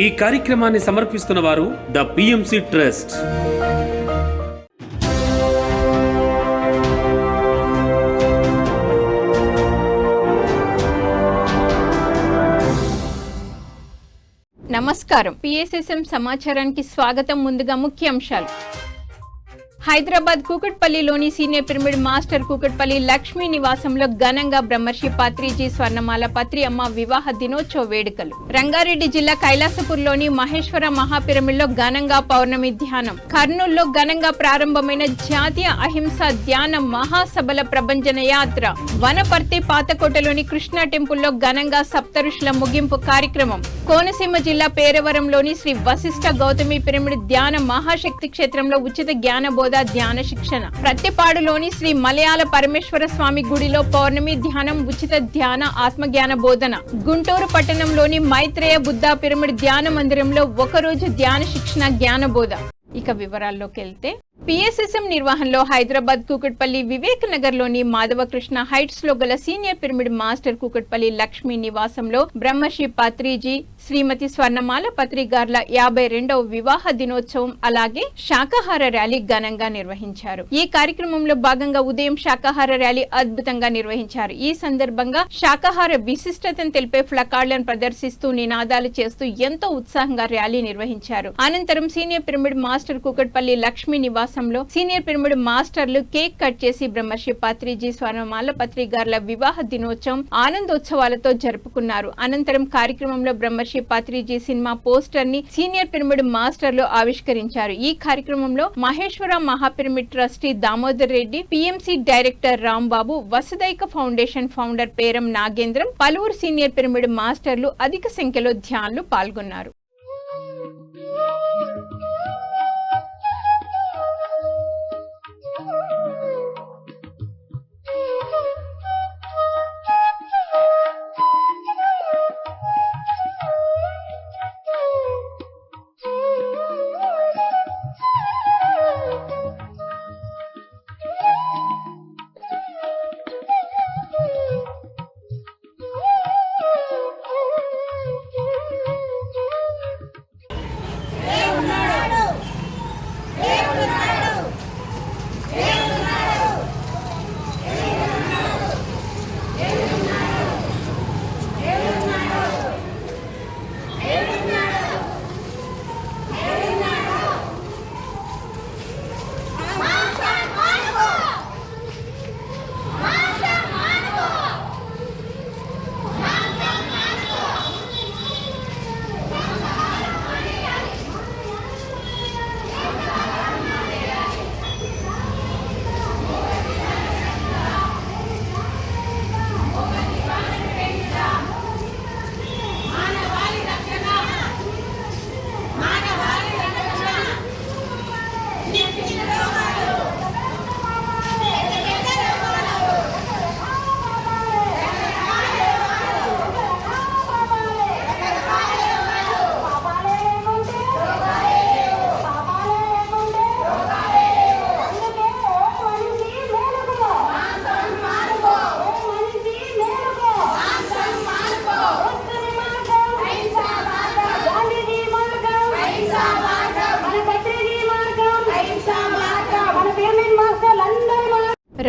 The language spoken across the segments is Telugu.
ఈ కార్యక్రమాన్ని సమర్పిస్తున్న వారు ద పిఎంసి ట్రస్ట్. నమస్కారం. పిఎస్ఎస్ఎం సమాచారానికి స్వాగతం. ముందుగా ముఖ్యాంశాలు. హైదరాబాద్ కూకట్పల్లిలోని సీనియర్ పిరమిడ్ మాస్టర్ కూకట్పల్లి లక్ష్మీ నివాసంలో ఘనంగా బ్రహ్మర్షి పత్రిజీ స్వర్ణమాల పత్రి అమ్మ వివాహ దినోత్సవ వేడుకలు. రంగారెడ్డి జిల్లా కైలాసపూర్లోని మహేశ్వర మహాపిరమిడ్లో ఘనంగా పౌర్ణమి ధ్యానం. కర్నూలులో ఘనంగా ప్రారంభమైన జాతీయ అహింస ధ్యాన మహాసభల ప్రభంజన యాత్ర. వనపర్తి పాతకోటలోని కృష్ణా టెంపుల్లో ఘనంగా సప్తఋషుల ముగింపు కార్యక్రమం. కోనసీమ జిల్లా పేరవరంలోని శ్రీ వశిష్ఠ గౌతమి పిరమిడ్ ధ్యాన మహాశక్తి క్షేత్రంలో ఉచిత జ్ఞాన బోధ ధ్యాన శిక్షణ. ప్రత్తిపాడులోని శ్రీ మలయాళ పరమేశ్వర స్వామి గుడిలో పౌర్ణమి ధ్యానం, ఉచిత ధ్యాన ఆత్మజ్ఞాన బోధన. గుంటూరు పట్టణంలోని మైత్రేయ బుద్ధ పిరమిడ్ ధ్యాన మందిరంలో ఒకరోజు ధ్యాన శిక్షణ జ్ఞాన బోధ. ఇక వివరాల్లోకి వెళ్తే, పిఎస్ఎస్ఎం నిర్వహణలో హైదరాబాద్ కూకట్పల్లి వివేక్ నగర్ లోని మాధవకృష్ణ హైట్స్ లో గల సీనియర్ పిరమిడ్ మాస్టర్ కూకట్పల్లి లక్ష్మీ నివాసంలో బ్రహ్మశ్రీ పత్రిజీ శ్రీమతి స్వర్ణమాల పత్రి గార్ల 52వ వివాహ దినోత్సవం అలాగే శాకాహార ర్యాలీ ఘనంగా నిర్వహించారు. ఈ కార్యక్రమంలో భాగంగా ఉదయం శాకాహార ర్యాలీ అద్భుతంగా నిర్వహించారు. ఈ సందర్భంగా శాకాహార విశిష్టతను తెలిపే ఫ్లకార్డులను ప్రదర్శిస్తూ నినాదాలు చేస్తూ ఎంతో ఉత్సాహంగా ర్యాలీ నిర్వహించారు. అనంతరం సీనియర్ పిరమిడ్ మాస్టర్ కూకట్పల్లి లక్ష్మీ నివాసంలో సీనియర్ పిరమిడ్ మాస్టర్లు కేక్ కట్ చేసి బ్రహ్మశ్రీ పత్రిజీ స్వర్ణమాల పత్రి గార్ల వివాహ దినోత్సవం ఆనందోత్సవాలతో జరుపుకున్నారు. అనంతరం కార్యక్రమంలో బ్రహ్మశ్రీ పత్రిజీ సినిమా పోస్టర్ ని సీనియర్ పిరమిడ్ మాస్టర్లు ఆవిష్కరించారు. ఈ కార్యక్రమంలో మహేశ్వర మహాపిరమిడ్ trustee Damodar Reddy, PMC director Rambabu, వసుదైక ఫౌండేషన్ ఫౌండర్ పేరం నాగేంద్రం, పలువురు సీనియర్ పిరమిడ్ మాస్టర్లు అధిక సంఖ్యలో ధ్యానులు పాల్గొన్నారు.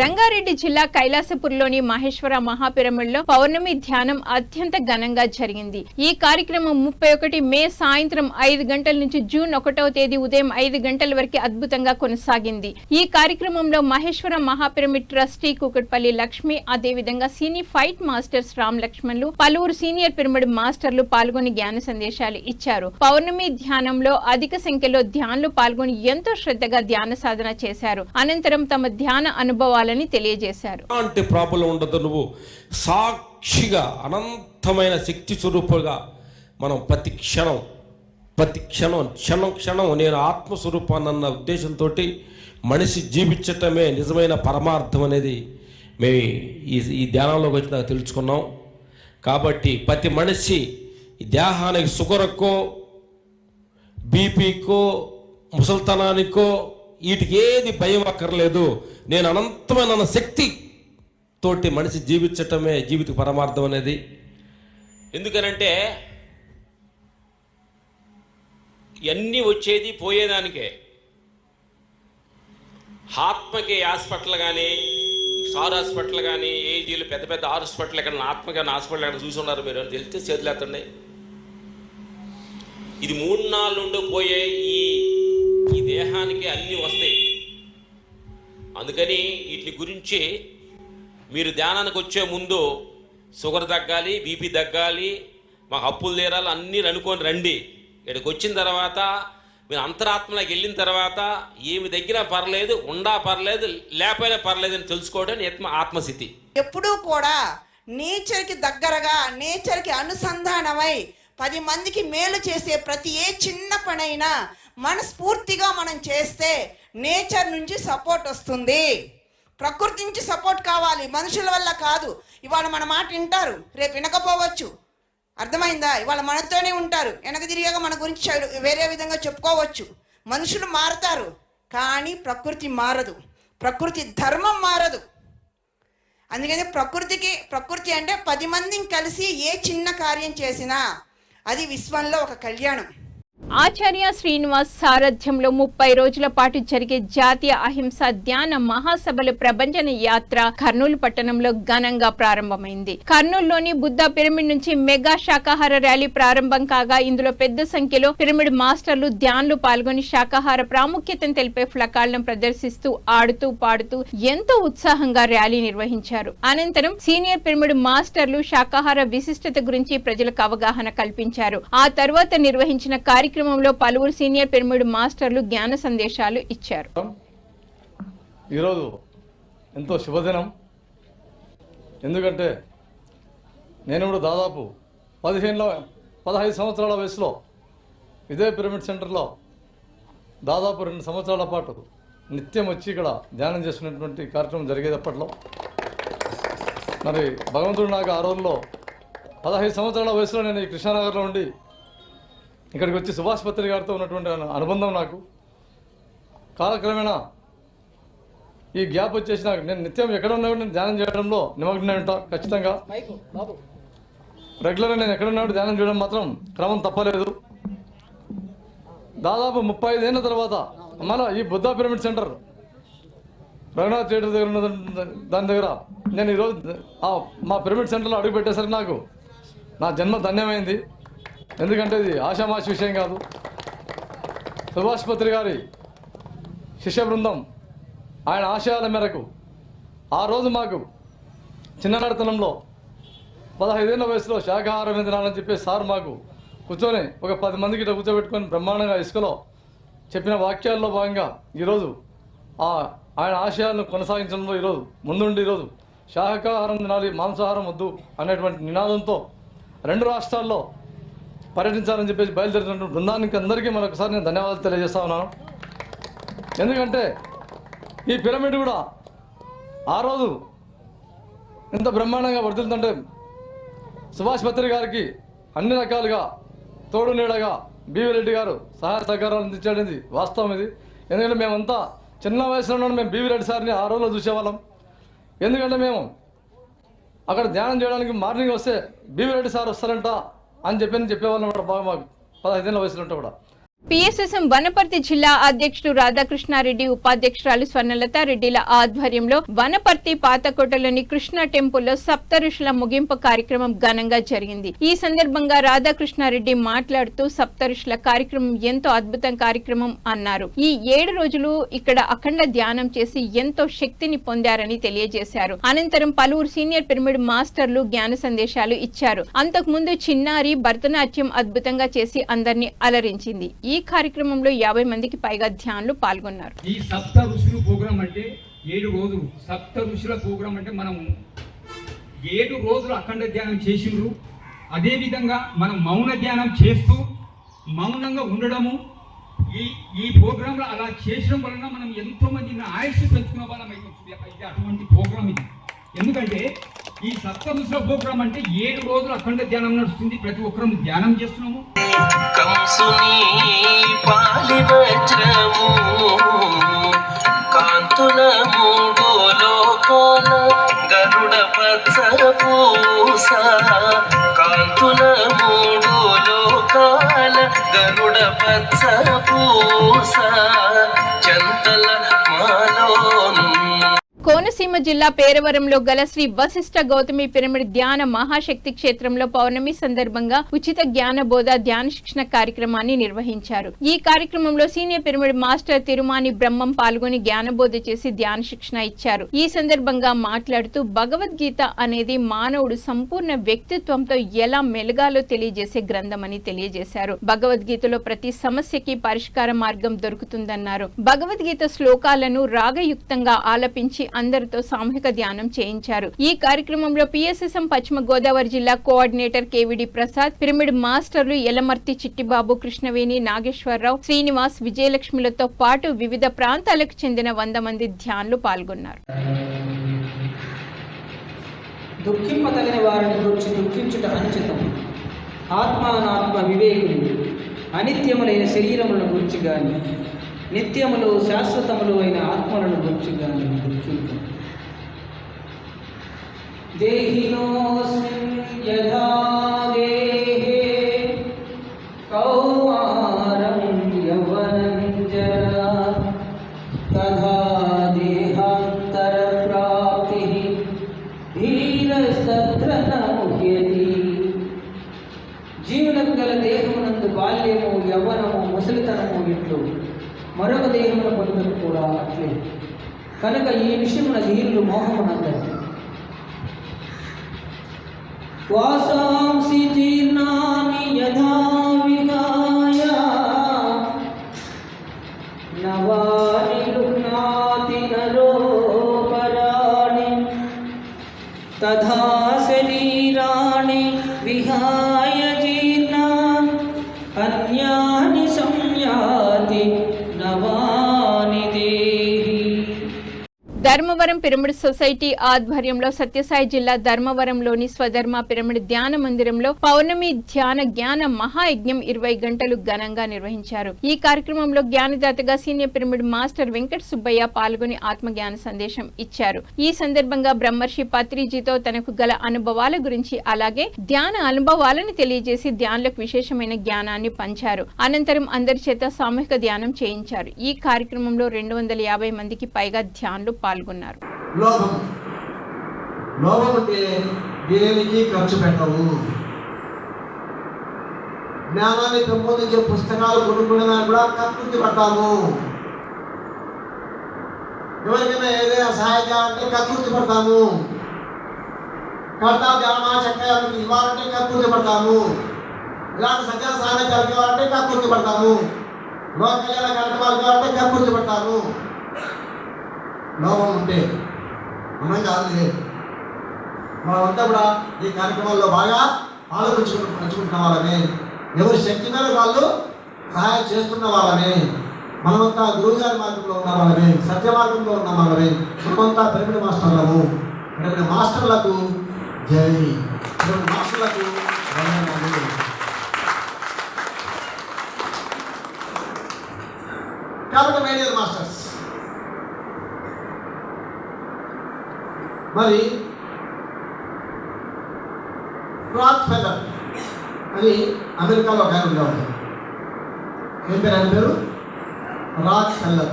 రంగారెడ్డి జిల్లా కైలాసపూర్లోని మహేశ్వర మహాపిరమిడ్లో పౌర్ణమి ధ్యానం అత్యంత ఘనంగా జరిగింది. ఈ కార్యక్రమం 31 మే సాయంత్రం 5 గంటల నుంచి జూన్ 1వ తేదీ ఉదయం 5 గంటల వరకు అద్భుతంగా కొనసాగింది. ఈ కార్యక్రమంలో మహేశ్వర మహాపిరమిడ్ ట్రస్టీ కూకట్పల్లి లక్ష్మి, అదేవిధంగా సీనియర్ ఫైట్ మాస్టర్స్ రామ్ లక్ష్మణ్లు, పలువురు సీనియర్ పిరమిడ్ మాస్టర్లు పాల్గొని జ్ఞాన సందేశాలు ఇచ్చారు. పౌర్ణమి ధ్యానంలో అధిక సంఖ్యలో ధ్యానులు పాల్గొని ఎంతో శ్రద్ధగా ధ్యాన సాధన చేశారు. అనంతరం తమ ధ్యాన అనుభవాలని తెలియజేశారు. అంటే ప్రాబ్లం ఉండదు. నువ్వు సాక్షిగా అనంతమైన శక్తి స్వరూపుగా మనం ప్రతి క్షణం నేను ఆత్మస్వరూపాన్ని అన్న ఉద్దేశంతో మనిషి జీవించటమే నిజమైన పరమార్థం అనేది మేము ఈ ధ్యానంలోకి వచ్చినాక తెలుసుకున్నాం. కాబట్టి ప్రతి మనిషి ఈ దేహానికి షుగర్కో, బీపీకో, ముసల్తనానికో వీటికి ఏది భయం అక్కర్లేదు. నేను అనంతమైన శక్తి తోటి మనిషి జీవించటమే జీవిత పరమార్థం అనేది. ఎందుకనంటే ఇవన్నీ వచ్చేది పోయేదానికే. ఆత్మకి హాస్పిటల్ కానీ, స్టార్ హాస్పిటల్ కానీ, ఏజీలు పెద్ద పెద్ద హాస్పిటల్ ఎక్కడ, ఆత్మకి హాస్పిటల్ ఎక్కడ చూసి ఉన్నారు మీరు అని తెలిస్తే చేతులు ఎత్తండి. ఇది 3-4 నుండి పోయే ఈ దేహానికి అన్నీ వస్తాయి. అందుకని వీటి గురించి మీరు ధ్యానానికి వచ్చే ముందు షుగర్ తగ్గాలి, బీపీ తగ్గాలి, మాకు అప్పులు తీరాలి అన్నీ అనుకొని రండి. ఇక్కడికి వచ్చిన తర్వాత మీరు అంతరాత్మలోకి వెళ్ళిన తర్వాత ఏమి దగ్గర పర్లేదు, ఉండా పర్లేదు, లేకపోయినా పర్లేదు అని తెలుసుకోవడం ఆత్మస్థితి. ఎప్పుడూ కూడా నేచర్కి దగ్గరగా, నేచర్కి అనుసంధానమై 10 మందికి మేలు చేసే ప్రతి చిన్న పనైనా మనస్ఫూర్తిగా మనం చేస్తే నేచర్ నుంచి సపోర్ట్ వస్తుంది. ప్రకృతి నుంచి సపోర్ట్ కావాలి, మనుషుల వల్ల కాదు. ఇవాళ మన మాట వింటారు, రేపు వినకపోవచ్చు. అర్థమైందా? ఇవాళ మనతోనే ఉంటారు, వెనక తిరిగాక మన గురించి వేరే విధంగా చెప్పుకోవచ్చు. మనుషులు మారుతారు, కానీ ప్రకృతి మారదు, ప్రకృతి ధర్మం మారదు. అందుకని ప్రకృతి అంటే 10 మందిని కలిసి ఏ చిన్న కార్యం చేసినా అది విశ్వంలో ఒక కళ్యాణం. ఆచార్య శ్రీనివాస్ సారథ్యంలో 30 రోజుల పాటు జరిగే జాతీయ అహింస ధ్యాన మహాసభల ప్రభంజన యాత్ర కర్నూలు పట్టణంలో ఘనంగా ప్రారంభమైంది. కర్నూలులోని బుద్ధ పిరమిడ్ నుంచి మెగా శాకాహార ర్యాలీ ప్రారంభం కాగా ఇందులో పెద్ద సంఖ్యలో పిరమిడ్ మాస్టర్లు, ధ్యానులు పాల్గొని శాకాహార ప్రాముఖ్యతను తెలిపే ఫ్లకాలను ప్రదర్శిస్తూ ఆడుతూ పాడుతూ ఎంతో ఉత్సాహంగా ర్యాలీ నిర్వహించారు. అనంతరం సీనియర్ పిరమిడ్ మాస్టర్లు శాకాహార విశిష్టత గురించి ప్రజలకు అవగాహన కల్పించారు. ఆ తర్వాత నిర్వహించిన కార్యక్రమంలో పలువురు సీనియర్ పిరమిడ్ మాస్టర్లు జ్ఞాన సందేశాలు ఇచ్చారు. ఈరోజు ఎంతో శుభదినం. ఎందుకంటే నేను కూడా దాదాపు 15 సంవత్సరాల వయసులో ఇదే పిరమిడ్ సెంటర్లో దాదాపు 2 సంవత్సరాల పాటు నిత్యం వచ్చి ఇక్కడ ధ్యానం చేసుకునేటువంటి కార్యక్రమం జరిగేది. అప్పట్లో మరి భగవంతుడు నాకు ఆ రోజుల్లో 15 సంవత్సరాల వయసులో నేను ఈ కృష్ణానగర్లో ఉండి ఇక్కడికి వచ్చి సుభాష్ పత్రి గారితో ఉన్నటువంటి అనుబంధం నాకు కాలక్రమేణా ఈ గ్యాప్ వచ్చేసి నాకు నేను నిత్యం ఎక్కడ ఉన్నా నేను ధ్యానం చేయడంలో నిమగ్నమై ఉంటా. ఖచ్చితంగా రెగ్యులర్గా నేను ఎక్కడున్నాడు ధ్యానం చేయడం మాత్రం క్రమం తప్పలేదు. దాదాపు 35 ఏళ్ళ తర్వాత మన ఈ Buddha pyramid centre Raghunath theatre దగ్గర ఉన్న దాని దగ్గర నేను ఈరోజు మా పిరమిడ్ సెంటర్లో అడుగు పెట్టేసరికి నాకు నా జన్మ ధన్యమైంది. ఎందుకంటే ఇది ఆషామాషి విషయం కాదు. సుభాష్ పత్రి గారి శిష్య బృందం ఆయన ఆశయాల మేరకు ఆ రోజు మాకు చిన్ననాడితనంలో 15 ఏళ్ళ వయసులో శాకాహారం తినాలని చెప్పి సార్ మాకు కూర్చొని ఒక 10 మందికి ఇట్లా కూర్చోబెట్టుకొని బ్రహ్మాండంగా ఇసుకలో చెప్పిన వాక్యాల్లో భాగంగా ఈరోజు ఆయన ఆశయాలను కొనసాగించడంలో ఈరోజు ముందుండి ఈరోజు శాకాహారం తినాలి, మాంసాహారం వద్దు అనేటువంటి నినాదంతో 2 రాష్ట్రాల్లో పర్యటించాలని చెప్పేసి బయలుదేరినటువంటి బృందానికి అందరికీ మరొకసారి నేను ధన్యవాదాలు తెలియజేస్తా ఉన్నాను. ఎందుకంటే ఈ పిరమిడ్ కూడా ఆ రోజు ఎంత బ్రహ్మాండంగా వర్ధిల్లుతుంటే సుభాష్ పత్రి గారికి అన్ని రకాలుగా తోడు నీడగా బివి రెడ్డి గారు సహాయ సహకారాలు అందించేది వాస్తవం ఇది. ఎందుకంటే మేమంతా చిన్న వయసులో ఉన్నాం. మేము బివి రెడ్డి సార్ని ఆ రోజులో చూసేవాళ్ళం. ఎందుకంటే మేము అక్కడ ధ్యానం చేయడానికి మార్నింగ్ వస్తే బివి రెడ్డి సార్ వస్తారంట అని చెప్పేవాళ్ళం బాగా మాకు 15 ఏళ్ళ వయసులో ఉంటే కూడా. పిఎస్ఎస్ఎం వనపర్తి జిల్లా అధ్యక్షుడు రాధాకృష్ణారెడ్డి, ఉపాధ్యక్షురాలు స్వర్ణలత రెడ్డిల ఆధ్వర్యంలో వనపర్తి పాతకోటలోని కృష్ణ టెంపుల్లో సప్త ఋషుల ముగింపు కార్యక్రమం ఘనంగా జరిగింది. ఈ సందర్భంగా రాధాకృష్ణారెడ్డి మాట్లాడుతూ సప్త ఋషుల కార్యక్రమం ఎంతో అద్భుతం కార్యక్రమం అన్నారు. ఈ 7 రోజులు ఇక్కడ అఖండ ధ్యానం చేసి ఎంతో శక్తిని పొందారని తెలియజేశారు. అనంతరం పలువురు సీనియర్ పిరమిడ్ మాస్టర్లు జ్ఞాన సందేశాలు ఇచ్చారు. అంతకుముందు చిన్నారి భరతనాట్యం అద్భుతంగా చేసి అందరినీ అలరించింది. ఈ కార్యక్రమంలో 50 మందికి పైగా ధ్యానులు పాల్గొన్నారు. ఈ సప్త ఋషులు ప్రోగ్రాం అంటే 7 రోజులు. సప్త ఋషుల ప్రోగ్రాం అంటే మనం 7 రోజులు అఖండ ధ్యానం చేసిండ్రు. అదేవిధంగా మనం మౌన ధ్యానం చేస్తూ మౌనంగా ఉండడము ఈ ప్రోగ్రాంలో అలా చేసడం వలన మనం ఎంతో మంది ఆయుష్ పెంచుకున్న వాళ్ళం అవుతుంది. అటువంటి ప్రోగ్రాం ఇది. ఎందుకంటే ఈ సప్త ఋషుల ప్రోగ్రాం అంటే 7 రోజులు అఖండ ధ్యానం నడుస్తుంది. ప్రతి ఒక్కరం ధ్యానం చేస్తున్నాము. కంసుని పాలి వజ్రము కాంతుల 3 లోకాల గరుడ పచ్చ పూస కాంతుల 3 లోకాల గరుడ పచ్చ పూస చంతల మాలోను కోనసీమ జిల్లా పేరవరంలో గల శ్రీ వశిష్ఠ గౌతమి పిరమిడ్ ధ్యాన మహాశక్తి క్షేత్రంలో పౌర్ణమి సందర్భంగా ఉచిత జ్ఞాన బోధ ధ్యాన శిక్షణ కార్యక్రమాన్ని నిర్వహించారు. ఈ కార్యక్రమంలో సీనియర్ పిరమిడ్ మాస్టర్ తిరుమాని బ్రహ్మం పాల్గొని జ్ఞానబోధ చేసి ధ్యాన శిక్షణ ఇచ్చారు. ఈ సందర్భంగా మాట్లాడుతూ భగవద్గీత అనేది మానవుడు సంపూర్ణ వ్యక్తిత్వంతో ఎలా మెలగాలో తెలియజేసే గ్రంథమని తెలియజేశారు. భగవద్గీతలో ప్రతి సమస్యకి పరిష్కార మార్గం దొరుకుతుందన్నారు. భగవద్గీత శ్లోకాలను రాగయుక్తంగా ఆలపించి అందరితో సామూహిక ధ్యానం చేయించారు. ఈ కార్యక్రమంలో పిఎస్ఎస్ఎం పశ్చిమ గోదావరి జిల్లా కోఆర్డినేటర్ కేవిడి ప్రసాద్, పిరమిడ్ మాస్టర్లు ఎలమర్తి చిట్టిబాబు, కృష్ణవేణి, నాగేశ్వరరావు, శ్రీనివాస్, విజయలక్ష్మిలతో పాటు వివిధ ప్రాంతాలకు చెందిన 100 మంది ధ్యానులు పాల్గొన్నారు. దుఃఖింపదగిన వారిని గురించి దుఃఖించుట అనుచితం. ఆత్మానాత్మ వివేకులు అనిత్యములైన శరీరములను గురించి గాని నిత్యములు శాశ్వతములు అయిన ఆత్మలను గురించి గాని దుఃఖించు. దేహినోస్మిన్ యథా దేహే కౌమారం యవ్వనం జరా తథా దేహాంతర ప్రాప్తిః ధీరస్తత్ర న ముహ్యతి. జీవులకు గల దేహమునందు బాల్యము, యవ్వనము, ముసలితనము ఇట్లు మరొక దేహముల పొందుటకు కూడా అట్లే. కనుక ఈ విషయమున ధీరులు మోహమునందరు. వాసాంసి జీర్ణాని యథా విహాయ నవాని గృహ్ణాతి నరోపరాణి తథా శరీరాణి విహాయ జీర్ణాన్ అన్యాని సంయాతి నవాని దేహి. ధర్మవరం పిరమిడ్ సొసైటీ ఆధ్వర్యంలో సత్యసాయి జిల్లా ధర్మవరంలోని స్వధర్మ పిరమిడ్ ధ్యాన మందిరంలో పౌర్ణమి ధ్యాన జ్ఞాన మహాయజ్ఞం 20 గంటలు ఘనంగా నిర్వహించారు. ఈ కార్యక్రమంలో జ్ఞానదాతగా senior pyramid master Venkata Subbaiah పాల్గొని ఆత్మజ్ఞాన సందేశం ఇచ్చారు. ఈ సందర్భంగా బ్రహ్మర్షి పత్రిజీతో తనకు గల అనుభవాల గురించి అలాగే ధ్యాన అనుభవాలను తెలియజేసి ధ్యానులకు విశేషమైన జ్ఞానాన్ని పంచారు. అనంతరం అందరి చేత సామూహిక ధ్యానం చేయించారు. ఈ కార్యక్రమంలో 250 మందికి పైగా ధ్యానులు పాల్గొన్నారు. లోభం అంటే దేనికి ఖర్చు పెట్టవు. జ్ఞానాన్ని పెంపొందించే పుస్తకాలు కొనుక్కునేదాన్ని కూడా కకృతి పడతాము. ఎవరికైనా ఏదైనా సహాయం చేయాలంటే కకృతి పడతాము. కర్తా ధ్యానమా చక్రాలకు ఇవ్వాలంటే కకృతి పడతాము. ఇలాంటి సజ్జన సాధన కలిగేవాలంటే కకృతి పడతాము. లోక కళ్యాణ కార్యక్రమాలు కావాలంటే కకృతి పడతాము. లోపం ఉంటే మనం కాదు. మనమంతా కూడా ఈ కార్యక్రమాల్లో బాగా పంచుకుంటున్న వాళ్ళని, ఎవరి శక్తి మేరకు వాళ్ళు సహాయం చేస్తున్న వాళ్ళని, మనమంతా గురువుగారి మార్గంలో ఉన్న వాళ్ళని, సత్య మార్గంలో ఉన్న వాళ్ళని, మనమంతా పిరమిడ్ మాస్టర్లము. పిరమిడ్ మాస్టర్లకు జై. పిరమిడ్ మాస్టర్లకు ధన్యవాదాలు. కాబట్టి మై డియర్ మాస్టర్స్, మరి రాక్ ఫెల్లర్ అని అమెరికాలో ఒక ఆయన ఉండేవాడు. ఏం పేరు ఆయన పేరు? రాక్ ఫెల్లర్.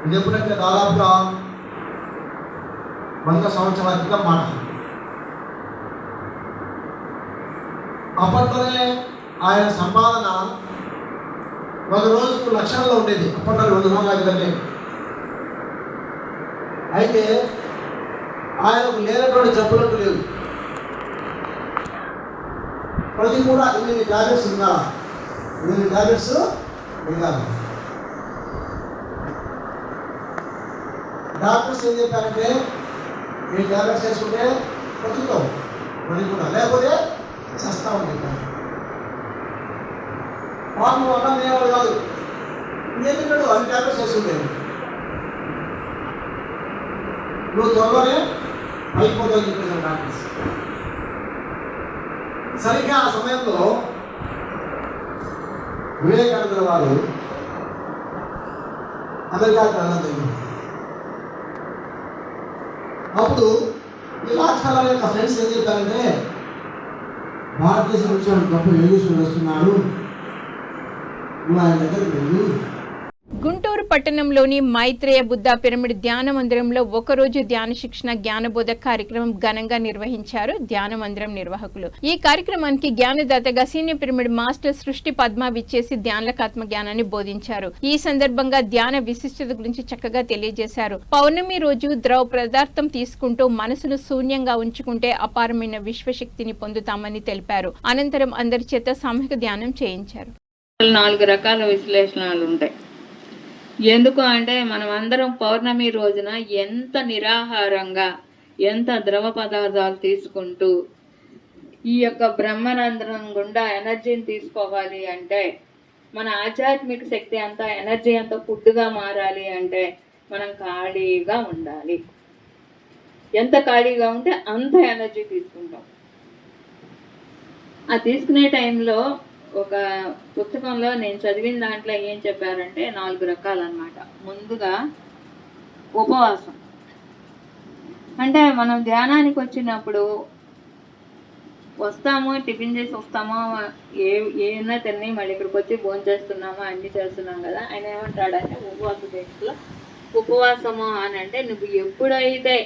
ఇది ఎప్పుడంటే దాదాపుగా 100 సంవత్సరాల క్రితం మాట. అప్పట్లోనే ఆయన సంపాదన ఒక రోజుకు లక్షల్లో ఉండేది. అప్పట్లో 2 సంవత్సరాల. అయితే ఆయనకు లేనటువంటి జబ్బులకు లేవు. ప్రతి కూడా 8 టాబ్లెట్స్ ఉండాలి. 8 టాబ్లెట్స్ ఉండాలి. డాక్టర్స్ ఏం చెప్పారంటే 8 టాబ్లెట్స్ వేసుకుంటే బతుకుతావు, బతుకుతా, లేకపోతే చేస్తామని చెప్పారు. పాపం వల్ల నేవాడు కాదు, ఎందుకంటే అన్ని టాబ్లెట్స్ వేసుకుంటే నువ్వు త్వరలోనే అయిపోతావు చెప్పేసారు డాక్టర్స్. సరిగ్గా ఆ సమయంలో వివేకానంద వారు అమెరికాకు వెళ్ళడం జరిగింది. అప్పుడు ఈ రాజకీయాల యొక్క ఫ్రెండ్స్ ఏం చెప్పారంటే, భారతదేశం నుంచి గొప్ప యోగేశ్వరుడు వస్తున్నాడు, నువ్వు ఆయన దగ్గరికి వెళ్ళు. గుంటూరు పట్టణంలోని మైత్రేయ బుద్ధ పిరమిడ్ ధ్యాన మందిరంలో ఒకరోజు ధ్యాన శిక్షణ జ్ఞానబోధ కార్యక్రమం ఘనంగా నిర్వహించారు ధ్యాన మందిరం నిర్వాహకులు. ఈ కార్యక్రమానికి జ్ఞానదాతగా సీనియర్ పిరమిడ్ మాస్టర్ సృష్టి పద్మ విచ్చేసి ధ్యానలకాత్మ జ్ఞానాన్ని బోధించారు. ఈ సందర్భంగా ధ్యాన విశిష్టత గురించి చక్కగా తెలియజేశారు. పౌర్ణమి రోజు ద్రవ పదార్థం తీసుకుంటూ మనసును శూన్యంగా ఉంచుకుంటే అపారమైన విశ్వశక్తిని పొందుతామని తెలిపారు. అనంతరం అందరి చేత సామూహిక ధ్యానం చేయించారు. 4 రకాల విశ్లేషణలు ఉంటాయి. ఎందుకు అంటే మనం అందరం పౌర్ణమి రోజున ఎంత నిరాహారంగా ఎంత ద్రవ పదార్థాలు తీసుకుంటూ ఈ యొక్క బ్రహ్మరంధ్రం గుండా ఎనర్జీని తీసుకోవాలి అంటే, మన ఆధ్యాత్మిక శక్తి అంతా ఎనర్జీ అంతా ఫుడ్గా మారాలి అంటే మనం ఖాళీగా ఉండాలి. ఎంత ఖాళీగా ఉంటే అంత ఎనర్జీ తీసుకుంటాం. ఆ తీసుకునే టైంలో ఒక పుస్తకంలో నేను చదివిన దాంట్లో ఏం చెప్పారంటే 4 రకాలన్నమాట. ముందుగా ఉపవాసం అంటే మనం ధ్యానానికి వచ్చినప్పుడు వస్తాము, టిఫిన్ చేసి వస్తామో, ఏమైనా తిని మళ్ళీ ఇక్కడికి వచ్చి భోజనం చేస్తున్నామో అన్నీ చేస్తున్నాం కదా. ఆయన ఏమంటాడంటే ఉపవాస దీక్షలో ఉపవాసము అని అంటే నువ్వు ఎప్పుడైతే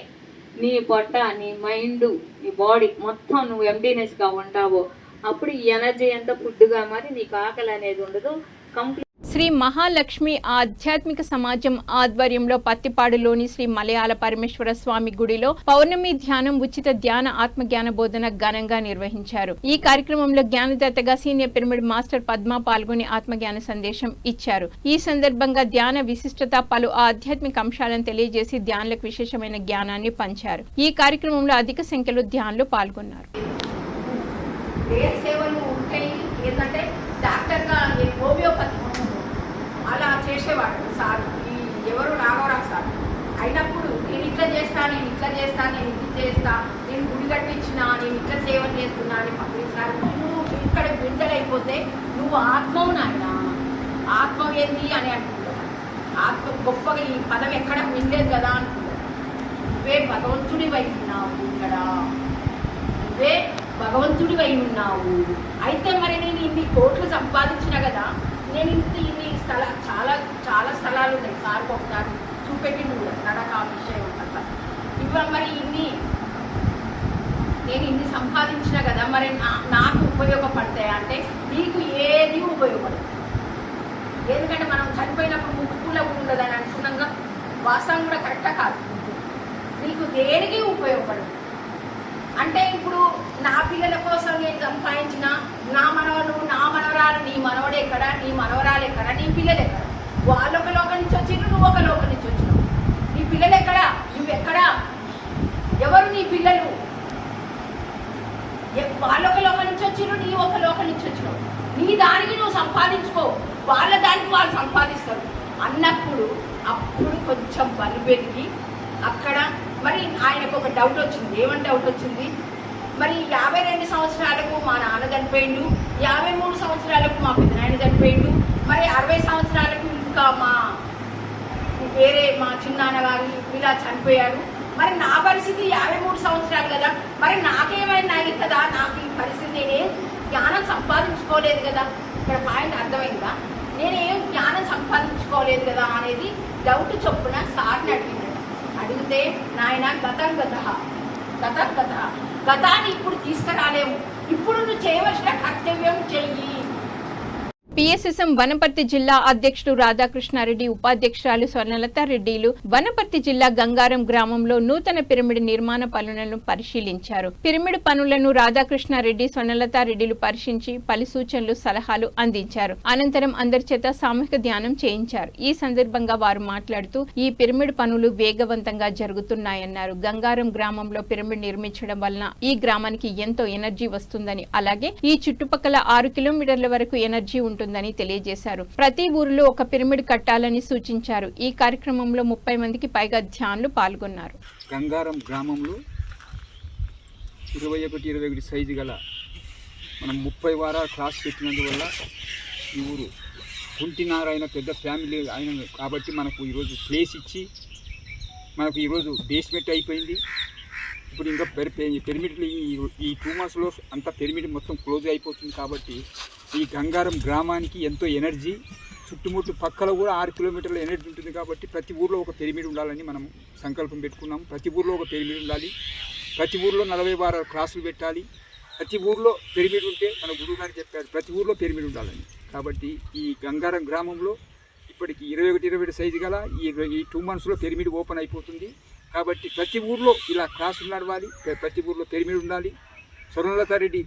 నీ పొట్ట, నీ మైండ్, నీ బాడీ మొత్తం నువ్వు ఎంటీనెస్గా ఉంటావో అప్పుడు ఈ ఎనర్జీ అంతా ఫుడ్గా మరి నీకు ఆకలి అనేది ఉండదు. శ్రీ మహాలక్ష్మి ఆధ్యాత్మిక సమాజం ఆధ్వర్యంలో పత్తిపాడులోని శ్రీ మలయాళ పరమేశ్వర స్వామి గుడిలో పౌర్ణమి ధ్యానం ఉచిత ధ్యాన ఆత్మజ్ఞాన బోధన ఘనంగా నిర్వహించారు. ఈ కార్యక్రమంలో జ్ఞానదాతగా సీనియర్ పిరమిడ్ మాస్టర్ పద్మ పాల్గొని ఆత్మజ్ఞాన సందేశం ఇచ్చారు. ఈ సందర్భంగా ధ్యాన విశిష్టత, పలు ఆధ్యాత్మిక అంశాలను తెలియజేసి ధ్యానులకు విశేషమైన జ్ఞానాన్ని పంచారు. ఈ కార్యక్రమంలో అధిక సంఖ్యలో ధ్యానులు పాల్గొన్నారు. సేవలు ఉంటాయి. ఏంటంటే డాక్టర్గా హోమియోపతి అలా చేసేవాడు సార్, ఈ ఎవరు రాఘవరావు సార్. అయినప్పుడు నేను ఇట్లా చేస్తా, నేను ఇట్లా చేస్తా, నేను ఇది చేస్తా, నేను గుడి కట్టించిన, నేను ఇట్లా సేవ చేస్తున్నా అని పంపిస్తారు. నువ్వు ఇక్కడ విడుదలైపోతే నువ్వు ఆత్మవు నాయన, ఆత్మ ఏంది అని అంటున్నావు. ఆత్మ గొప్పగా ఈ పదం ఎక్కడ వినలేదు కదా అనుకుంటావు. నువ్వే భగవంతుడి వైపు ఉన్నావు, ఇక్కడ నువ్వే భగవంతుడి వై ఉన్నావు. అయితే మరి నేను ఇన్ని కోట్లు సంపాదించిన కదా, నేను ఇన్ని చాలా చాలా స్థలాలు ఉన్నాయి. సార్కి ఒకసారి చూపెట్టింది కూడా నడక విషయం అట్లా. మరి నేను ఇన్ని సంపాదించిన కదా, మరి నాకు ఉపయోగపడతాయి అంటే నీకు ఏది ఉపయోగపడదు. ఎందుకంటే మనం చనిపోయినప్పుడు ముక్కులో ఉండదని అనుకున్నాగా, వాస్తవం కూడా కరెక్టా కాదు. నీకు దేనికి ఉపయోగపడదు. అంటే ఇప్పుడు నా పిల్లల కోసం నేను సంపాదించిన నా మనవలు, నా మనవరాలు, నీ మనవడు ఎక్కడ, నీ మనవరాలు ఎక్కడ, నీ పిల్లలు ఎక్కడ? వాళ్ళు ఒక లోకం నుంచి వచ్చినావు, నువ్వు ఒక లోకం నుంచి వచ్చినావు. నీ పిల్లలు ఎక్కడా, నువ్వెక్కడా? ఎవరు నీ పిల్లలు? వాళ్ళు ఒక లోకం నుంచి వచ్చినావు, నీ ఒక లోకం నుంచి వచ్చినావు. నీ దానికి నువ్వు సంపాదించుకో, వాళ్ళ దానికి వాళ్ళు సంపాదిస్తారు అన్నప్పుడు అప్పుడు కొంచెం బలి పెరిగి అక్కడ మరి ఆయనకు ఒక డౌట్ వచ్చింది. ఏమని డౌట్ వచ్చింది? మరి 52 సంవత్సరాలకు మా నాన్న చనిపోయిండు, 53 సంవత్సరాలకు మా పెద్దనాయన చనిపోయిండు, మరి 60 సంవత్సరాలకు ఇంకా మా చిన్నాన్నగారు ఇలా చనిపోయారు. మరి నా పరిస్థితి 53 సంవత్సరాలు కదా, మరి నాకేమైనా అయింది కదా, నాకు ఈ పరిస్థితి నేనేం జ్ఞానం సంపాదించుకోలేదు కదా. ఇక్కడ పాయింట్ అర్థమైందా? నేనేం జ్ఞానం సంపాదించుకోలేదు కదా అనేది డౌట్ చొప్పున సార్ని అడిగింది. అడిగితే నాయన గతాన్ని ఇప్పుడు తీసుకురాలేము, ఇప్పుడు నువ్వు చేయవలసిన కర్తవ్యం చెయ్యి. పిఎస్ఎస్ఎం వనపర్తి జిల్లా అధ్యక్షుడు రాధాకృష్ణారెడ్డి, ఉపాధ్యక్షురాలు స్వర్ణలత రెడ్డిలు వనపర్తి జిల్లా గంగారం గ్రామంలో నూతన పిరమిడ్ నిర్మాణ పనులను పరిశీలించారు. పిరమిడ్ పనులను రాధాకృష్ణారెడ్డి, స్వర్ణలత రెడ్డిలు పరిశీలించి పలు సూచనలు, సలహాలు అందించారు. అనంతరం అందరి చేత సామూహిక ధ్యానం చేయించారు. ఈ సందర్భంగా వారు మాట్లాడుతూ ఈ పిరమిడ్ పనులు వేగవంతంగా జరుగుతున్నాయన్నారు. గంగారం గ్రామంలో పిరమిడ్ నిర్మించడం వలన ఈ గ్రామానికి ఎంతో ఎనర్జీ వస్తుందని, అలాగే ఈ చుట్టుపక్కల 6 కిలోమీటర్ల వరకు ఎనర్జీ ఉంటుందని తెలియజేశారు. ప్రతి ఊరిలో ఒక పిరమిడ్ కట్టాలని సూచించారు. ఈ కార్యక్రమంలో 30 మందికి పైగా ధ్యానులు పాల్గొన్నారు. గంగారం గ్రామంలో 21-21 సైజు గల మనం 30 వారాలు క్లాస్ పెట్టినందువల్ల ఈ ఊరు కుంటినారాయణ పెద్ద ఫ్యామిలీ అయిన కాబట్టి మనకు ఈరోజు ప్లేస్ ఇచ్చి మనకు ఈరోజు బేస్మెంట్ అయిపోయింది. ఇప్పుడు ఇంకా పిరమిడ్లు ఈ 2 monthsలో అంతా పిరమిడ్ మొత్తం క్లోజ్ అయిపోతుంది. కాబట్టి ఈ గంగారం గ్రామానికి ఎంతో ఎనర్జీ చుట్టుముట్టు పక్కల కూడా 6 కిలోమీటర్ల ఎనర్జీ ఉంటుంది కాబట్టి ప్రతి ఊర్లో ఒక పిరమిడ్ ఉండాలని మనం సంకల్పం పెట్టుకున్నాం. ప్రతి ఊర్లో ఒక పిరమిడ్ ఉండాలి, ప్రతి ఊర్లో 40 క్లాసులు పెట్టాలి, ప్రతి ఊర్లో పిరమిడ్ ఉంటే మన గురువు గారు చెప్పారు ప్రతి ఊర్లో పిరమిడ్ ఉండాలని. కాబట్టి ఈ గంగారం గ్రామంలో ఇప్పటికి 21-22 సైజు గల ఈ 2 monthsలో పిరమిడ్ ఓపెన్ అయిపోతుంది. కాబట్టి ప్రతి ఊర్లో ఇలా క్లాసులు నడవాలి, ప్రతి ఊర్లో పిరమిడ్ ఉండాలి. స్వర్ణలతారెడ్డి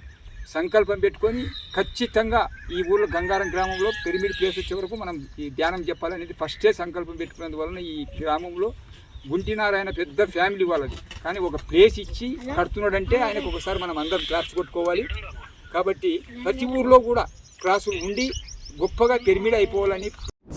సంకల్పం పెట్టుకొని ఖచ్చితంగా ఈ ఊళ్ళో గంగారం గ్రామంలో పిరమిడ్ ప్లేస్ వచ్చే వరకు మనం ఈ ధ్యానం చెప్పాలనేది ఫస్టే సంకల్పం పెట్టుకున్నందువలన ఈ గ్రామంలో గుంటినారాయణ పెద్ద ఫ్యామిలీ వాళ్ళది, కానీ ఒక ప్లేస్ ఇచ్చి కడుతున్నాడంటే ఆయనకు ఒకసారి మనం అందరం క్లాస్ కొట్టుకోవాలి. కాబట్టి ప్రతి ఊర్లో కూడా క్లాసులు ఉండి గొప్పగా పిరమిడ్ అయిపోవాలని.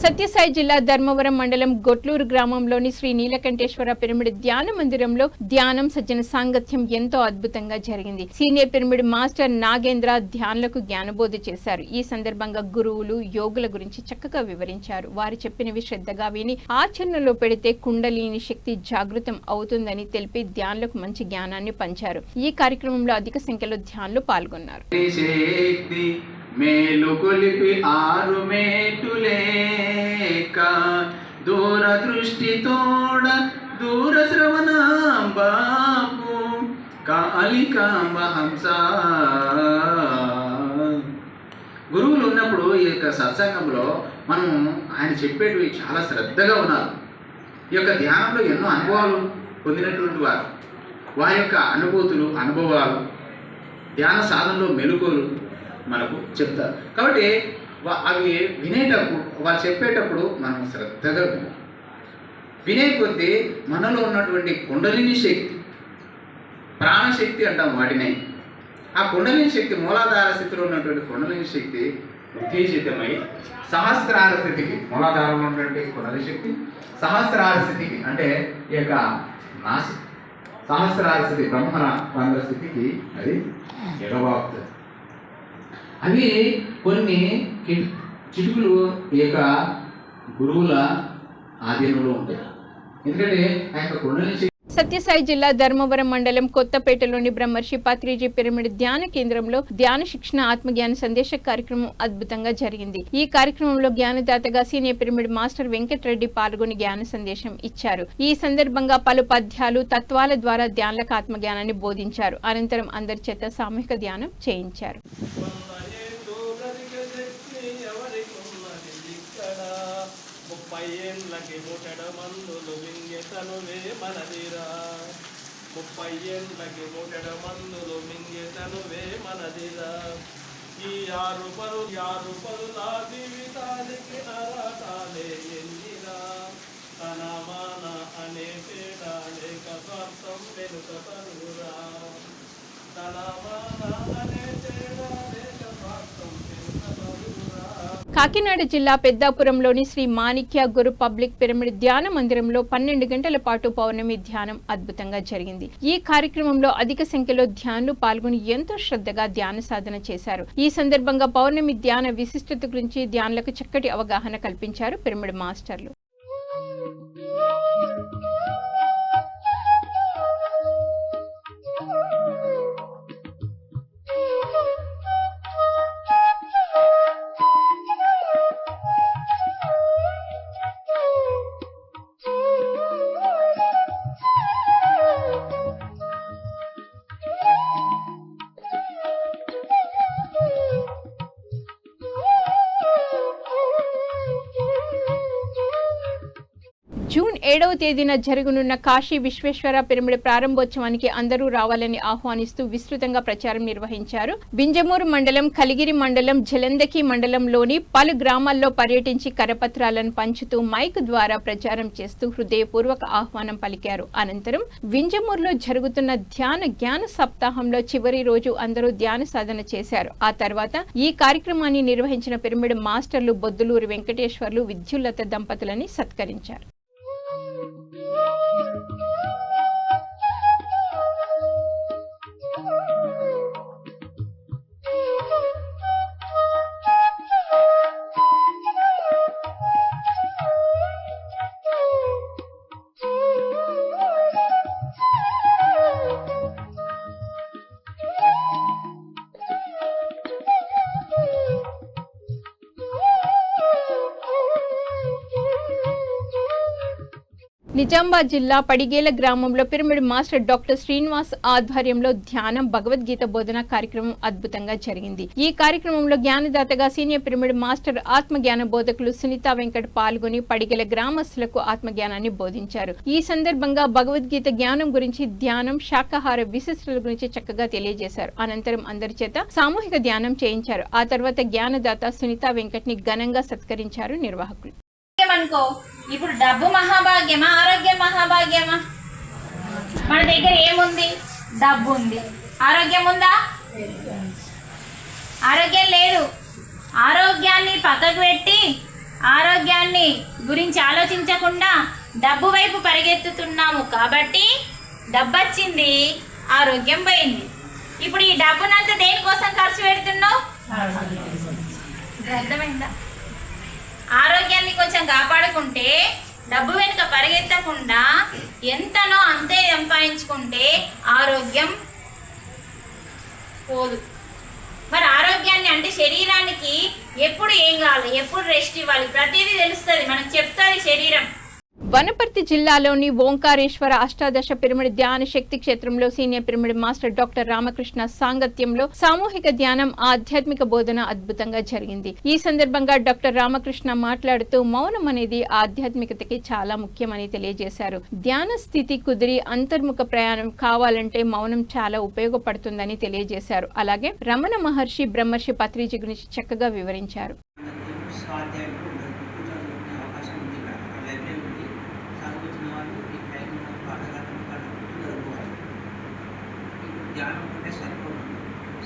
సత్యసాయి జిల్లా ధర్మవరం మండలం గొట్లూరు గ్రామంలోని శ్రీ నీలకంఠేశ్వర పిరమిడ్ ధ్యాన మందిరంలో ధ్యానం సజ్జన సాంగత్యం ఎంతో అద్భుతంగా జరిగింది. సీనియర్ పిరమిడ్ మాస్టర్ నాగేంద్ర ధ్యానులకు జ్ఞానబోధ చేశారు. ఈ సందర్భంగా గురువులు యోగుల గురించి చక్కగా వివరించారు. వారు చెప్పినవి శ్రద్ధగా విని ఆచరణలో పెడితే కుండలిని శక్తి జాగృతం అవుతుందని తెలిపి ధ్యానులకు మంచి జ్ఞానాన్ని పంచారు. ఈ కార్యక్రమంలో అధిక సంఖ్యలో ధ్యానులు పాల్గొన్నారు. మేలు కొలిపి 6 మేటులేక దూరదృష్టితోడ దూర శ్రవణ బాపు కాళికాంబ హంస. గురువులు ఉన్నప్పుడు ఈ యొక్క సత్సంగంలో మనం ఆయన చెప్పేటివి చాలా శ్రద్ధగా ఉన్నారు. ఈ యొక్క ధ్యానంలో ఎన్నో అనుభవాలు పొందినటువంటి వారు, వారి యొక్క అనుభూతులు అనుభవాలు ధ్యాన సాధనలో మెలకువలు మనకు చెప్తారు. కాబట్టి అవి వినేటప్పుడు వాళ్ళు చెప్పేటప్పుడు మనం శ్రద్ధగా వినే కొద్దీ మనలో ఉన్నటువంటి కుండలిని శక్తి, ప్రాణశక్తి అంటాం వాటినే, ఆ కుండలిని శక్తి మూలాధార స్థితిలో ఉన్నటువంటి కుండలిని శక్తి ఉత్తేజితమై సహస్రార స్థితికి, మూలాధారంలో ఉన్నటువంటి కుండలిని శక్తి సహస్రార స్థితికి అంటే ఈ యొక్క నాసి సహస్రార స్థితి బ్రహ్మణ రంధ్ర స్థితికి అది ఎగబాపుతుంది. అవి కొన్ని చిటుకులు ఈ యొక్క గురువుల ఆధీనంలో ఉంటాయి. ఎందుకంటే ఆ యొక్క కుండలిని. సత్యసాయి జిల్లా ధర్మవరం మండలం కొత్తపేటలోని బ్రహ్మర్షి పత్రిజీ పిరమిడ్ ధ్యాన కేంద్రంలో ధ్యాన శిక్షణ ఆత్మజ్ఞాన సందేశ కార్యక్రమం అద్భుతంగా జరిగింది. ఈ కార్యక్రమంలో జ్ఞానదాతగా సీనియర్ పిరమిడ్ మాస్టర్ వెంకటరెడ్డి పాల్గొని జ్ఞాన సందేశం ఇచ్చారు. ఈ సందర్భంగా పలు పద్యాలు తత్వాల ద్వారా ధ్యానులకు ఆత్మజ్ఞానాన్ని బోధించారు. అనంతరం అందరి చేత సామూహిక ధ్యానం చేయించారు. ఈ 6 పరుల జీవితానికి నరకాలే ఎన్నిరా, తన మాన అనే తేడా లేక స్వార్థం వెనుక తరురా, తన మాన అనే తేడా లేక స్వార్థం వెనుక తరురా. కాకినాడ జిల్లా పెద్దాపురంలోని శ్రీ మాణిక్య గురు పబ్లిక్ పిరమిడ్ ధ్యాన మందిరంలో 12 గంటల పాటు పౌర్ణమి ధ్యానం అద్భుతంగా జరిగింది. ఈ కార్యక్రమంలో అధిక సంఖ్యలో ధ్యానులు పాల్గొని ఎంతో శ్రద్ధగా ధ్యాన సాధన చేశారు. ఈ సందర్భంగా పౌర్ణమి ధ్యాన విశిష్టత గురించి ధ్యానులకు చక్కటి అవగాహన కల్పించారు పిరమిడ్ మాస్టర్లు. జూన్ 7వ తేదీన జరగనున్న కాశీ విశ్వేశ్వర పిరమిడ్ ప్రారంభోత్సవానికి అందరూ రావాలని ఆహ్వానిస్తూ విస్తృతంగా ప్రచారం నిర్వహించారు. బింజమూరు మండలం, కలిగిరి మండలం, జలందకి మండలంలోని పలు గ్రామాల్లో పర్యటించి కరపత్రాలను పంచుతూ మైక్ ద్వారా ప్రచారం చేస్తూ హృదయపూర్వక ఆహ్వానం పలికారు. అనంతరం వింజమూరులో జరుగుతున్న ధ్యాన జ్ఞాన సప్తాహంలో చివరి రోజు అందరూ ధ్యాన సాధన చేశారు. ఆ తర్వాత ఈ కార్యక్రమాన్ని నిర్వహించిన పిరమిడ్ మాస్టర్లు బొద్దులూరి వెంకటేశ్వర్లు, విద్యుల్లత దంపతులని సత్కరించారు. నిజామాబాద్ జిల్లా పడిగేల గ్రామంలో పిరమిడ్ మాస్టర్ డాక్టర్ శ్రీనివాస్ ఆధ్వర్యంలో ధ్యానం భగవద్గీత బోధన కార్యక్రమం అద్భుతంగా జరిగింది. ఈ కార్యక్రమంలో జ్ఞానదాతగా సీనియర్ పిరమిడ్ మాస్టర్ ఆత్మజ్ఞాన బోధకులు సునీత వెంకట్ పాల్గొని పడిగేల గ్రామస్తులకు ఆత్మజ్ఞానాన్ని బోధించారు. ఈ సందర్భంగా భగవద్గీత జ్ఞానం గురించి, ధ్యానం, శాకాహార విశిష్టల గురించి చక్కగా తెలియజేశారు. అనంతరం అందరి చేత సామూహిక ధ్యానం చేయించారు. ఆ తర్వాత జ్ఞానదాత సునీత వెంకట్ ని ఘనంగా సత్కరించారు నిర్వాహకులు. అనుకో ఇప్పుడు డబ్బు మహాభాగ్యమా, ఆరోగ్యం మహాభాగ్యమా? మన దగ్గర ఏముంది? డబ్బు ఉంది. ఆరోగ్యం ఉందా? ఆరోగ్యం లేదు. ఆరోగ్యాన్ని పక్కకు పెట్టి ఆరోగ్యాన్ని గురించి ఆలోచించకుండా డబ్బు వైపు పరిగెత్తుతున్నాము కాబట్టి డబ్బు వచ్చింది, ఆరోగ్యం పోయింది. ఇప్పుడు ఈ డబ్బునంతా దేనికోసం ఖర్చు పెడుతున్నావు? అర్థమైందా? ఆరోగ్యాన్ని కొంచెం కాపాడుకుంటే, డబ్బు వెనుక పరిగెత్తకుండా ఎంతనో అంతే సంపాదించుకుంటే ఆరోగ్యం పోదు. మరి ఆరోగ్యాన్ని అంటే శరీరానికి ఎప్పుడు ఏం కావాలి, ఎప్పుడు రెస్ట్ ఇవ్వాలి, ప్రతిదీ తెలుస్తుంది, మనకు చెప్తుంది శరీరం. వనపర్తి జిల్లాలోని ఓంకారేశ్వర అష్టాదశ పిరమిడ్ ధ్యాన శక్తి క్షేత్రంలో senior pyramid master doctor Ramakrishna సాంగత్యంలో సామూహిక ధ్యానం, ఆధ్యాత్మిక బోధన అద్భుతంగా జరిగింది. ఈ సందర్భంగా డాక్టర్ రామకృష్ణ మాట్లాడుతూ మౌనం అనేది ఆధ్యాత్మికతకి చాలా ముఖ్యమని తెలియజేశారు. ధ్యాన స్థితి కుదిరి అంతర్ముఖ ప్రయాణం కావాలంటే మౌనం చాలా ఉపయోగపడుతుందని తెలియజేశారు. అలాగే రమణ మహర్షి, బ్రహ్మర్షి పత్రిజీ గురించి చక్కగా వివరించారు. ధ్యానం అంటే సరిపోదు.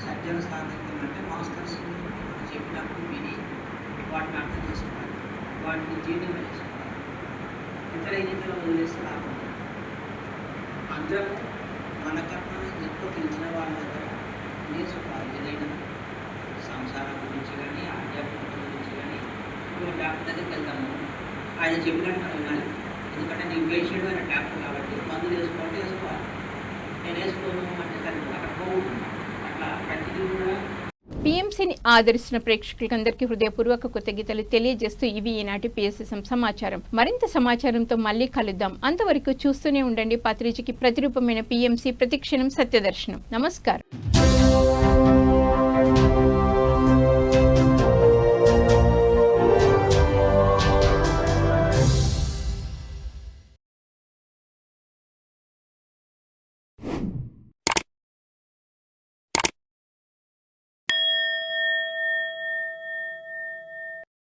సజ్జన సాధకం అంటే మాస్టర్స్ చెప్పినప్పుడు విని వాటిని అర్థం చేసుకోవాలి, వాటిని జీర్ణం చేసుకోవాలి. ఇతర ఎన్నికలు వదిలేస్తే రాకుండా అందరూ మనకన్నా ఎక్కువ తెలిసిన వాళ్ళ దగ్గర నేర్చుకోవాలి. ఏదైనా సంసారం గురించి కానీ, ఆధ్యాత్మికత గురించి కానీ. ఇప్పుడు డాక్టర్ దగ్గరికి వెళ్తాము, ఆయన చెప్పినట్టు వినాలి. ఎందుకంటే నీకు పేషెంట్ అనే డాక్టర్ కాబట్టి మందులు వేసుకోవాలి. నేను వేసుకోను అంటే అక్కడ పోకుండా అట్లా ప్రతిదీ కూడా. PMCని ఆదరిస్తున్న ప్రేక్షకులందరికీ హృదయపూర్వక కృతజ్ఞతలు తెలియజేస్తూ ఇవి ఈనాటి PSSM సమాచారం. మరింత సమాచారంతో మళ్ళీ కలుద్దాం. అంతవరకు చూస్తూనే ఉండండి పత్రిజీకి ప్రతిరూపమైన PMC, ప్రతిక్షణం సత్యదర్శనం. నమస్కారం.